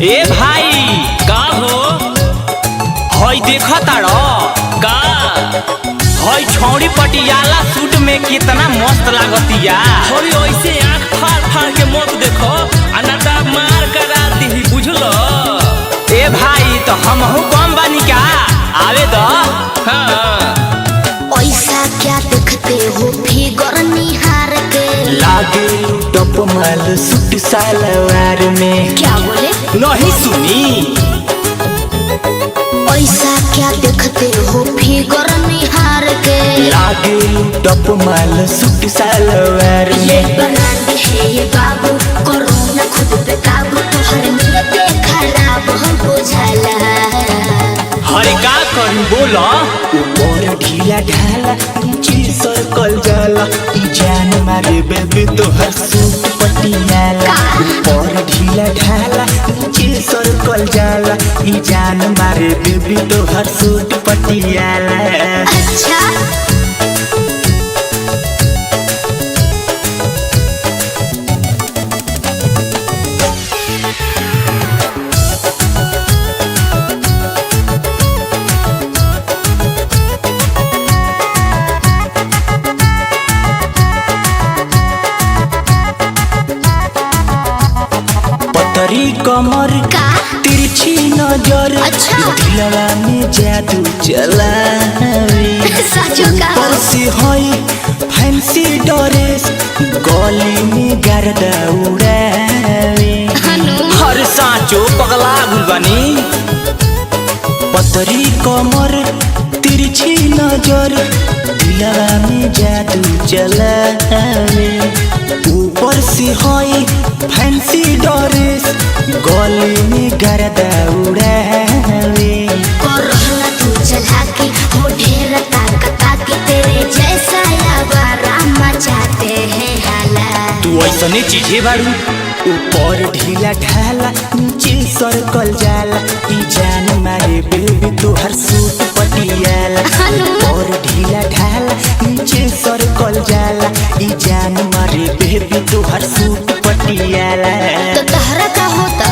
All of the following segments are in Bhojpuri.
ए भाई का हो हई देखा तारो का हई छौड़ी पटियाला सूट में कितना मस्त लागतिया। थोड़ी ऐसे आँख फाड़ फाड़ के मत देखो अनाटा मार करा दी बुझलो। ए भाई तो हमहू कम बानी का आवे दो। हाँ ऐसा क्या देखते हो फिगर निहार के लागे टप माल सूट सलवार में। क्या बोले नहीं सुनी। ऐसा क्या देखते हो फिगर निहार के लागे टप माल सूट सलवार ये में। बनाते है ये बाबू करो न खुद पे काबू तोहर मिलते खराब हमको झाला। हरे का करूं बोला। ऊपर ढीला ढाला नीचे सर्कल जाला ई जान मारे बेबी तोहर सूट पटियाला। ऊपर ढीला ढाला नीचे सर्कल जाला ई जान मारे बेबी तोहर सूट पटियाला। अच्छा पतरी कमर का तिरछी नजर अच्छा। दिलवा में जादू चलावी। साचो का ऊपर से हई फैंसी ड्रेस गली में गर्दा उड़ावी। हर सांचो पगला गुलबानी। पतरी कमर तिरछी नजर दिलवा में जादू चलावे। ऊपर से हई फैंसी ड्रेस गली में गर्दा उड़ावे। रहना तू चला के हो ढेर ताकता के तेरे जैसा यावारा मचाते हैं हाला। तू ऐसने चीजे बारू। ऊपर ढीला ढाला नीचे सर्कल जाला ई जान मारे बेबी तोहर सूट पटियाला। ऊपर ढीला ढाला नीचे सर्कल जाला ई जान मारे बेबी तोहर सूट पटियाला। तो तहरा का होता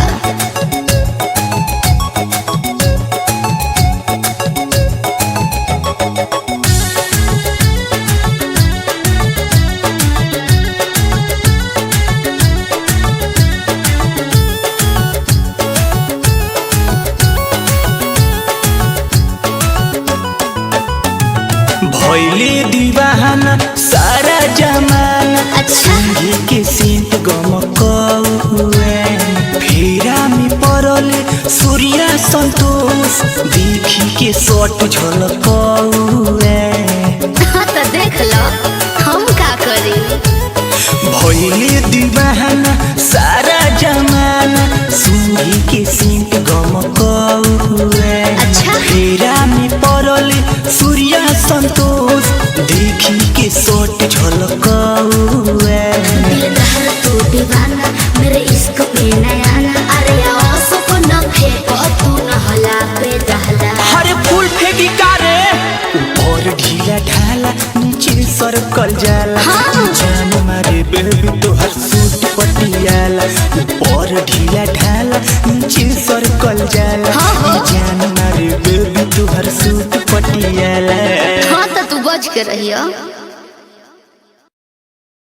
भइले दीवाना सारा जमाना। अच्छा। संगी के सीत गमकौए फेरा में पड़ले सूर्या संतोष देखी के सट झलकौए। हाँ तो देख लो हम का करी। भइले दीवाना सारा जमाना संगी के सीत गमकौए। अच्छा। फेरा में पड़ले सूर्या संतोष देखी के सट झलकौए। दिलदार तू दीवाना मेरे इश्क पे नयाना। अरे आंसू को न फेंको तू न हला पे दहला। हरे फूल फेंकी कारे। ऊपर ढीला ढाला नीचे सर्कल जाला हाँ। जान मारे बेबी तोहर सूट पटियाला। ऊपर ढीला ढाला नीचे सर्कल जाला हाँ। जान मारे बेबी तोहर सूट पटियाला। हाँ तो तू बच के रहियो।